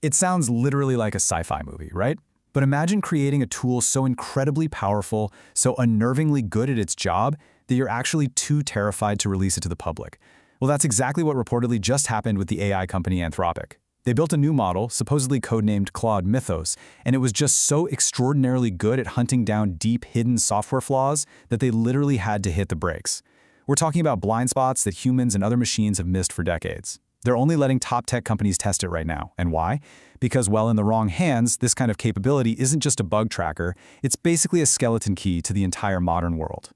It sounds literally like a sci-fi movie, right? But imagine creating a tool so incredibly powerful, so unnervingly good at its job, that you're actually too terrified to release it to the public. Well, that's exactly what reportedly just happened with the AI company Anthropic. They built a new model, supposedly codenamed Claude Mythos, and it was just so extraordinarily good at hunting down deep, hidden software flaws that they literally had to hit the brakes. We're talking about blind spots that humans and other machines have missed for decades. They're only letting top tech companies test it right now. And why? Because, well, in the wrong hands, this kind of capability isn't just a bug tracker, it's basically a skeleton key to the entire modern world.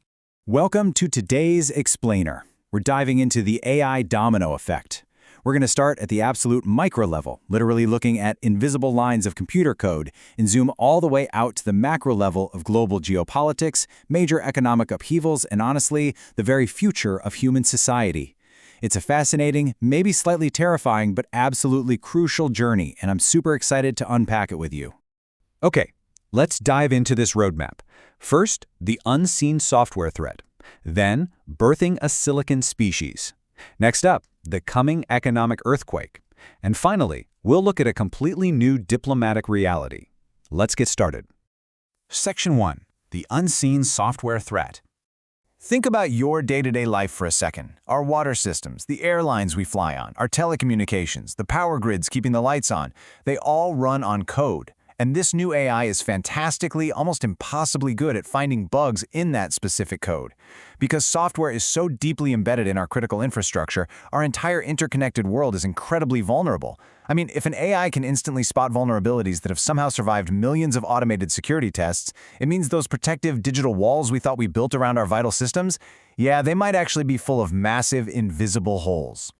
Welcome to today's Explainer. We're diving into the AI Domino Effect. We're going to start at the absolute micro level, literally looking at invisible lines of computer code, and zoom all the way out to the macro level of global geopolitics, major economic upheavals, and honestly, the very future of human society. It's a fascinating, maybe slightly terrifying, but absolutely crucial journey, and I'm super excited to unpack it with you. Okay, let's dive into this roadmap. First, the unseen software threat. Then, birthing a silicon species. Next up, the coming economic earthquake. And finally, we'll look at a completely new diplomatic reality. Let's get started. Section 1. The unseen software threat. Think about your day-to-day life for a second. Our water systems, the airlines we fly on, our telecommunications, the power grids keeping the lights on, they all run on code. And this new AI is fantastically, almost impossibly good at finding bugs in that specific code. Because software is so deeply embedded in our critical infrastructure, our entire interconnected world is incredibly vulnerable. I mean, if an AI can instantly spot vulnerabilities that have somehow survived millions of automated security tests, it means those protective digital walls we thought we built around our vital systems, yeah, they might actually be full of massive, invisible holes.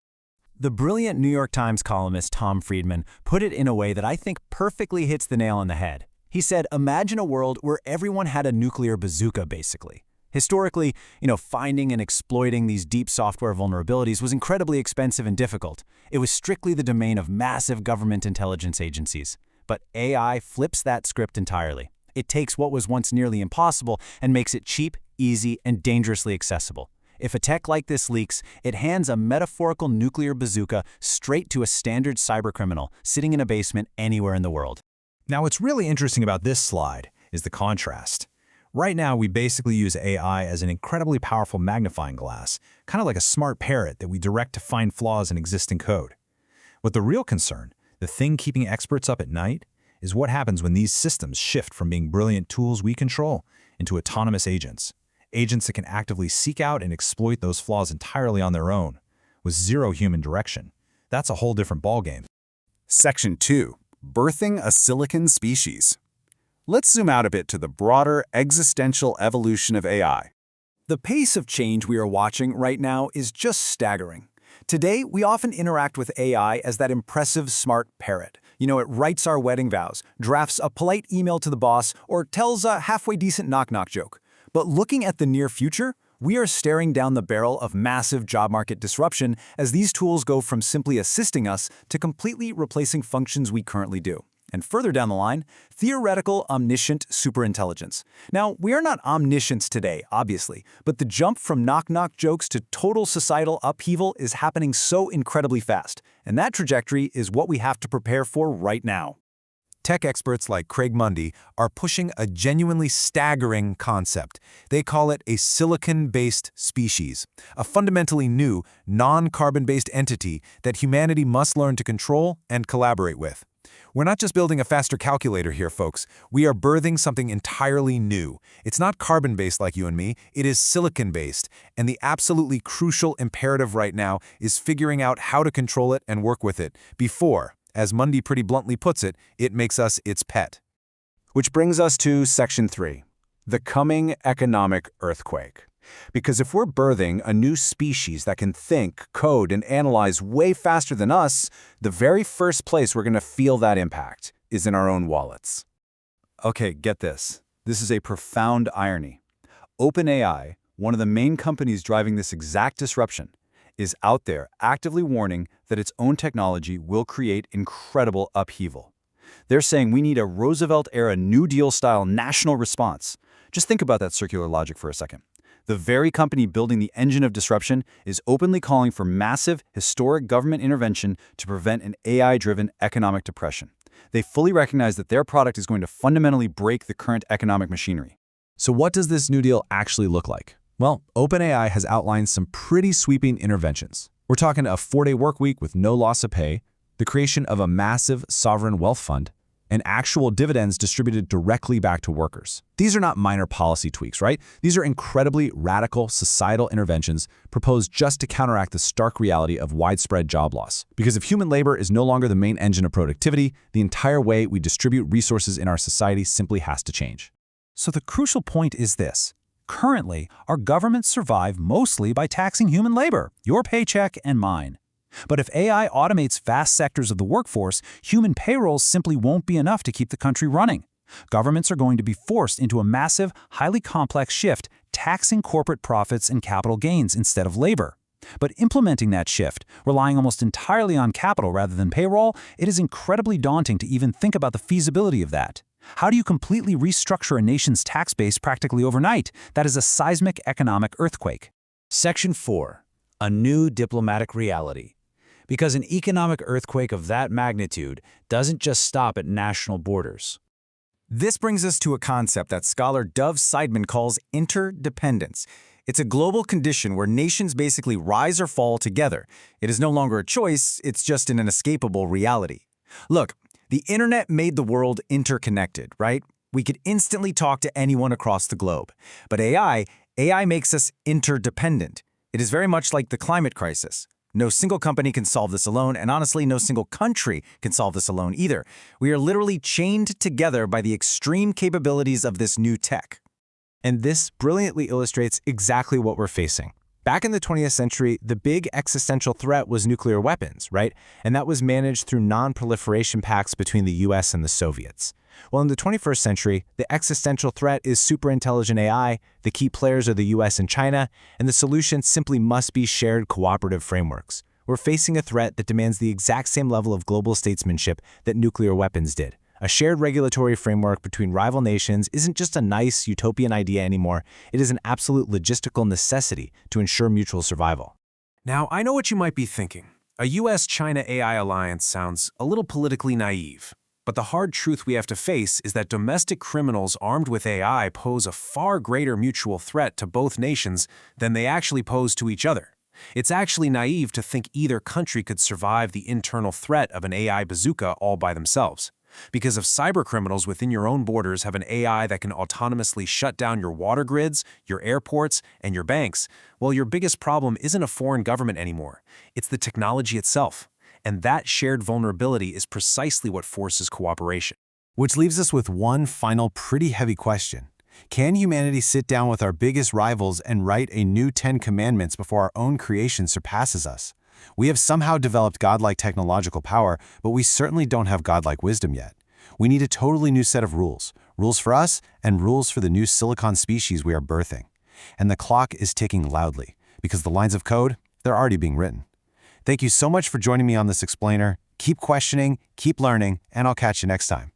The brilliant New York Times columnist Tom Friedman put it in a way that I think perfectly hits the nail on the head. He said, imagine a world where everyone had a nuclear bazooka, basically. Historically, finding and exploiting these deep software vulnerabilities was incredibly expensive and difficult. It was strictly the domain of massive government intelligence agencies. But AI flips that script entirely. It takes what was once nearly impossible and makes it cheap, easy, and dangerously accessible. If a tech like this leaks, it hands a metaphorical nuclear bazooka straight to a standard cybercriminal sitting in a basement anywhere in the world. Now, what's really interesting about this slide is the contrast. Right now, we basically use AI as an incredibly powerful magnifying glass, kind of like a smart parrot that we direct to find flaws in existing code. But the real concern, the thing keeping experts up at night, is what happens when these systems shift from being brilliant tools we control into autonomous agents. Agents that can actively seek out and exploit those flaws entirely on their own, with zero human direction. That's a whole different ballgame. Section 2. Birthing a silicon species. Let's zoom out a bit to the broader existential evolution of AI. The pace of change we are watching right now is just staggering. Today, we often interact with AI as that impressive smart parrot. It writes our wedding vows, drafts a polite email to the boss, or tells a halfway decent knock-knock joke. But looking at the near future, we are staring down the barrel of massive job market disruption as these tools go from simply assisting us to completely replacing functions we currently do. And further down the line, theoretical omniscient superintelligence. Now, we are not omniscients today, obviously, but the jump from knock-knock jokes to total societal upheaval is happening so incredibly fast, and that trajectory is what we have to prepare for right now. Tech experts like Craig Mundy are pushing a genuinely staggering concept. They call it a silicon-based species, a fundamentally new, non-carbon-based entity that humanity must learn to control and collaborate with. We're not just building a faster calculator here, folks. We are birthing something entirely new. It's not carbon-based like you and me, it is silicon-based, and the absolutely crucial imperative right now is figuring out how to control it and work with it before, as Mundy pretty bluntly puts it, it makes us its pet. Which brings us to Section 3, the coming economic earthquake. Because if we're birthing a new species that can think, code, and analyze way faster than us, the very first place we're going to feel that impact is in our own wallets. Okay, get this. This is a profound irony. OpenAI, one of the main companies driving this exact disruption, is out there actively warning that its own technology will create incredible upheaval. They're saying we need a Roosevelt-era New Deal-style national response. Just think about that circular logic for a second. The very company building the engine of disruption is openly calling for massive, historic government intervention to prevent an AI-driven economic depression. They fully recognize that their product is going to fundamentally break the current economic machinery. So what does this New Deal actually look like? Well, OpenAI has outlined some pretty sweeping interventions. We're talking a 4-day work week with no loss of pay, the creation of a massive sovereign wealth fund, and actual dividends distributed directly back to workers. These are not minor policy tweaks, right? These are incredibly radical societal interventions proposed just to counteract the stark reality of widespread job loss. Because if human labor is no longer the main engine of productivity, the entire way we distribute resources in our society simply has to change. So the crucial point is this. Currently, our governments survive mostly by taxing human labor, your paycheck and mine. But if AI automates vast sectors of the workforce, human payrolls simply won't be enough to keep the country running. Governments are going to be forced into a massive, highly complex shift, taxing corporate profits and capital gains instead of labor. But implementing that shift, relying almost entirely on capital rather than payroll, it is incredibly daunting to even think about the feasibility of that. How do you completely restructure a nation's tax base practically overnight? That is a seismic economic earthquake. Section 4. A new diplomatic reality. Because an economic earthquake of that magnitude doesn't just stop at national borders. This brings us to a concept that scholar Dov Seidman calls interdependence. It's a global condition where nations basically rise or fall together. It is no longer a choice, it's just an inescapable reality. Look, the internet made the world interconnected, right? We could instantly talk to anyone across the globe. But AI makes us interdependent. It is very much like the climate crisis. No single company can solve this alone, and honestly, no single country can solve this alone either. We are literally chained together by the extreme capabilities of this new tech. And this brilliantly illustrates exactly what we're facing. Back in the 20th century, the big existential threat was nuclear weapons, right? And that was managed through non-proliferation pacts between the US and the Soviets. Well, in the 21st century, the existential threat is superintelligent AI, the key players are the US and China, and the solution simply must be shared cooperative frameworks. We're facing a threat that demands the exact same level of global statesmanship that nuclear weapons did. A shared regulatory framework between rival nations isn't just a nice utopian idea anymore, it is an absolute logistical necessity to ensure mutual survival. Now, I know what you might be thinking. A US-China AI alliance sounds a little politically naive. But the hard truth we have to face is that domestic criminals armed with AI pose a far greater mutual threat to both nations than they actually pose to each other. It's actually naive to think either country could survive the internal threat of an AI bazooka all by themselves. Because if cybercriminals within your own borders have an AI that can autonomously shut down your water grids, your airports, and your banks, well, your biggest problem isn't a foreign government anymore. It's the technology itself. And that shared vulnerability is precisely what forces cooperation. Which leaves us with one final pretty heavy question. Can humanity sit down with our biggest rivals and write a new 10 commandments before our own creation surpasses us? We have somehow developed godlike technological power, but we certainly don't have godlike wisdom yet. We need a totally new set of rules. Rules for us and rules for the new silicon species we are birthing. And the clock is ticking loudly, because the lines of code, they're already being written. Thank you so much for joining me on this explainer. Keep questioning, keep learning, and I'll catch you next time.